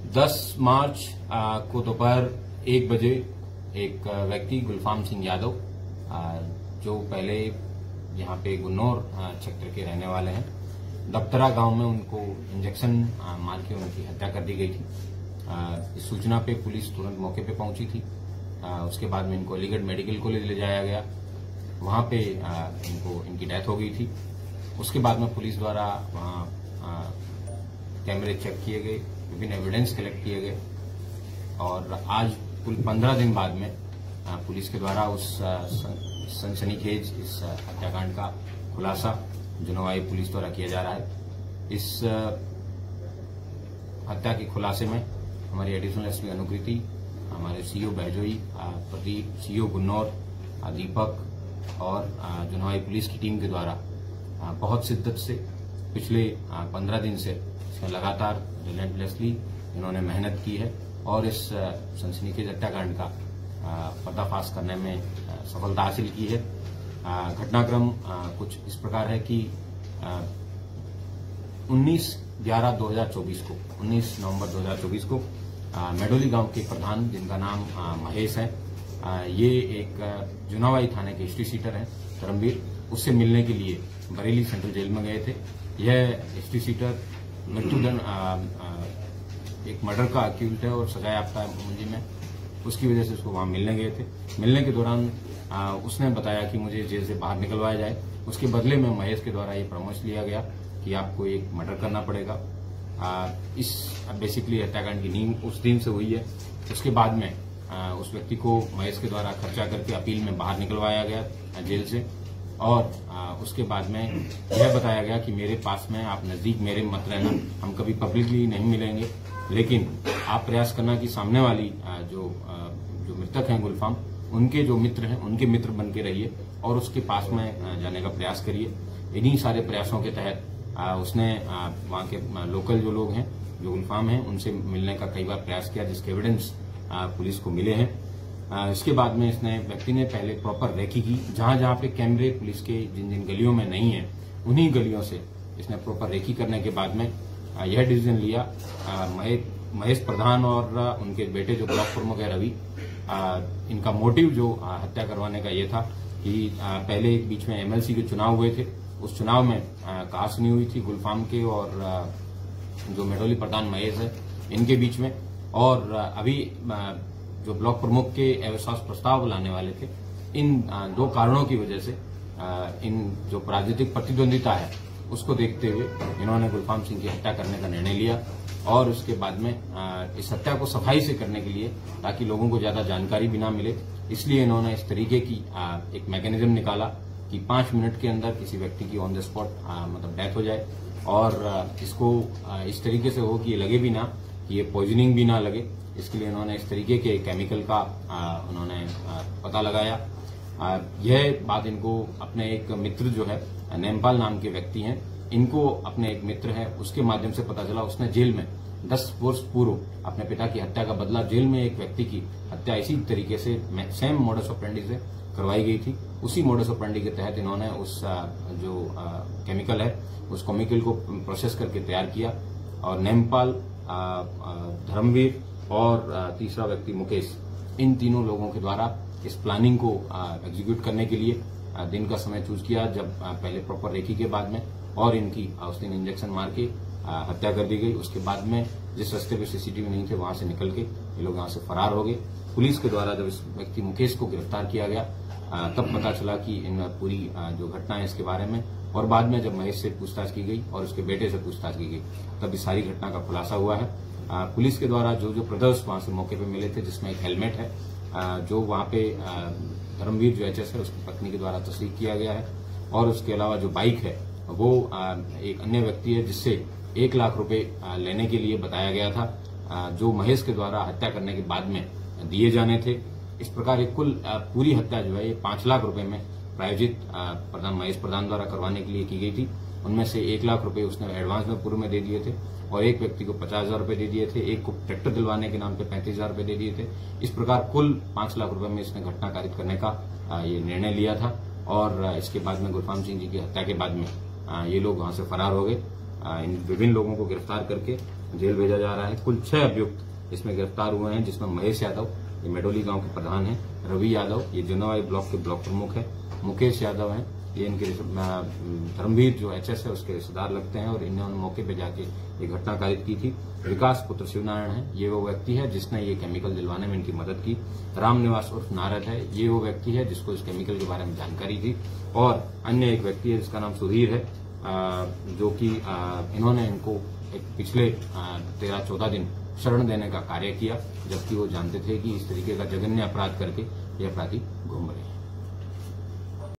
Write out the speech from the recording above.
10 मार्च को दोपहर 1 बजे एक व्यक्ति गुलफाम सिंह यादव, जो पहले यहाँ पे गुन्नौर क्षेत्र के रहने वाले हैं, दफ्तरा गांव में उनको इंजेक्शन मार के उनकी हत्या कर दी गई थी। इस सूचना पे पुलिस तुरंत मौके पे पहुंची थी। उसके बाद में इनको अलीगढ़ मेडिकल कॉलेज ले जाया गया, वहां पे इनकी डेथ हो गई थी। उसके बाद में पुलिस द्वारा वहां कैमरे चेक किए गए, विभिन्न एविडेंस कलेक्ट किए गए और आज कुल 15 दिन बाद में पुलिस के द्वारा उस सनसनीखेज इस हत्याकांड का खुलासा जुनवाई पुलिस द्वारा किया जा रहा है। इस हत्या के खुलासे में हमारी एडिशनल एसपी अनुकृति, हमारे सीओ बहजोई, प्रदीप, सीओ गुन्नौर, दीपक और जुनवाई पुलिस की टीम के द्वारा बहुत शिद्दत से पिछले 15 दिन से इसमें लगातार रिलेंटलेसली इन्होंने मेहनत की है और इस सनसनीखेज हत्याकांड का पर्दाफाश करने में सफलता हासिल की है। घटनाक्रम कुछ इस प्रकार है कि 19 नवंबर 2024 को मेडोली गांव के प्रधान, जिनका नाम महेश है, ये एक जुनावाई थाने के हिस्ट्री सीटर हैं धर्मवीर, उससे मिलने के लिए बरेली सेंट्रल जेल में गए थे। यह हिस्ट्री सीटर मृत्युदंड एक मर्डर का अक्यूज्ड है और सजायाफ्ता है मुलजिम में, उसकी वजह से उसको वहां मिलने गए थे। मिलने के दौरान उसने बताया कि मुझे जेल से बाहर निकलवाया जाए। उसके बदले में महेश के द्वारा ये परामर्श लिया गया कि आपको एक मर्डर करना पड़ेगा। इस बेसिकली हत्याकांड की नींव उस दिन से हुई है। उसके बाद में उस व्यक्ति को महेश के द्वारा खर्चा करके अपील में बाहर निकलवाया गया जेल से और उसके बाद में यह बताया गया कि मेरे पास में आप नजदीक मेरे मत रहना, हम कभी पब्लिकली नहीं मिलेंगे, लेकिन आप प्रयास करना कि सामने वाली जो मृतक हैं गुलफाम, उनके जो मित्र हैं उनके मित्र बन के रहिए और उसके पास में जाने का प्रयास करिए। इन्हीं सारे प्रयासों के तहत उसने वहां के लोकल जो लोग हैं, जो गुलफाम हैं, उनसे मिलने का कई बार प्रयास किया, जिसके एविडेंस पुलिस को मिले हैं। इसके बाद में इसने व्यक्ति ने पहले प्रॉपर रेकी की, जहां जहां पे कैमरे पुलिस के जिन जिन गलियों में नहीं है, उन्हीं गलियों से इसने प्रॉपर रेकी करने के बाद में यह डिसीजन लिया। महेश प्रधान और उनके बेटे जो ब्लॉक प्रमुख है रवि, इनका मोटिव जो हत्या करवाने का ये था कि पहले एक बीच में एमएलसी के चुनाव हुए थे, उस चुनाव में कहासुनी हुई थी गुलफाम के और जो मेडोली प्रधान महेश है इनके बीच में, और अभी जो ब्लॉक प्रमुख के अविश्वास प्रस्ताव लाने वाले थे, इन दो कारणों की वजह से इन जो राजनीतिक प्रतिद्वंदिता है उसको देखते हुए इन्होंने गुलफाम सिंह की हत्या करने का निर्णय लिया और उसके बाद में इस हत्या को सफाई से करने के लिए, ताकि लोगों को ज्यादा जानकारी भी ना मिले, इसलिए इन्होंने इस तरीके की एक मैकेनिज्म निकाला कि 5 मिनट के अंदर किसी व्यक्ति की ऑन द स्पॉट मतलब डेथ हो जाए और इसको इस तरीके से हो कि ये लगे भी ना, कि ये पॉइजनिंग भी ना लगे। इसके लिए इन्होंने इस तरीके के केमिकल का उन्होंने पता लगाया। यह बात इनको अपने एक मित्र जो है नेमपाल नाम के व्यक्ति हैं, इनको अपने एक मित्र है उसके माध्यम से पता चला। उसने जेल में 10 वर्ष पूर्व अपने पिता की हत्या का बदला, जेल में एक व्यक्ति की हत्या इसी तरीके से सेम मोडस ऑपरेंडी से करवाई गई थी। उसी मोडस ऑपरेंडी के तहत इन्होंने उस जो केमिकल है उस केमिकल को प्रोसेस करके तैयार किया और नेमपाल, धर्मवीर और तीसरा व्यक्ति मुकेश, इन तीनों लोगों के द्वारा इस प्लानिंग को एग्जीक्यूट करने के लिए दिन का समय चूज किया, जब पहले प्रॉपर रेकी के बाद में और इनकी उस दिन इंजेक्शन मार के हत्या कर दी गई। उसके बाद में जिस रास्ते पे सीसीटीवी नहीं थे वहां से निकल के ये लोग यहां से फरार हो गए। पुलिस के द्वारा जब इस व्यक्ति मुकेश को गिरफ्तार किया गया तब पता चला कि इन पूरी जो घटना है इसके बारे में, और बाद में जब महेश से पूछताछ की गई और उसके बेटे से पूछताछ की गई तब इस सारी घटना का खुलासा हुआ है। पुलिस के द्वारा जो जो प्रदर्श वहां से मौके पे मिले थे, जिसमें एक हेलमेट है जो वहां पे धर्मवीर जो एचएस है उसकी पत्नी के द्वारा तस्लीक किया गया है, और उसके अलावा जो बाइक है वो एक अन्य व्यक्ति है जिससे 1 लाख रुपए लेने के लिए बताया गया था, जो महेश के द्वारा हत्या करने के बाद में दिए जाने थे। इस प्रकार एक कुल पूरी हत्या जो है ये 5 लाख रुपए में प्रायोजित प्रधान महेश प्रधान द्वारा करवाने के लिए की गई थी। उनमें से 1 लाख रुपए उसने एडवांस में पूर्व में दे दिए थे और एक व्यक्ति को 50,000 रुपए दे दिए थे, एक को ट्रैक्टर दिलवाने के नाम पे 35,000 रुपए दे दिए थे। इस प्रकार कुल 5 लाख रुपए में इसने घटना कारित करने का ये निर्णय लिया था और इसके बाद में गुलफाम सिंह जी की हत्या के बाद में ये लोग वहां से फरार हो गए। इन विभिन्न लोगों को गिरफ्तार करके जेल भेजा जा रहा है। कुल 6 अभियुक्त इसमें गिरफ्तार हुए हैं, जिसमें महेश यादव, ये मेडोली गांव के प्रधान हैं, रवि यादव, ये जुनावाई ब्लॉक के ब्लॉक प्रमुख है, मुकेश यादव हैं, ये इनके धर्मवीर जो एचएस है उसके रिश्तेदार लगते हैं, और इन्होंने मौके पे जाके ये घटना कारित की थी। विकास पुत्र शिवनारायण है, ये वो व्यक्ति है जिसने ये केमिकल दिलवाने में इनकी मदद की। रामनिवास उर्फ नारद है, ये वो व्यक्ति है जिसको इस केमिकल के बारे में जानकारी थी। और अन्य एक व्यक्ति है जिसका नाम सुधीर है, जो कि इन्होंने इनको एक पिछले 13-14 दिन शरण देने का कार्य किया, जबकि वो जानते थे कि इस तरीके का जघन्य अपराध करके ये अपराधी घूम रहे हैं।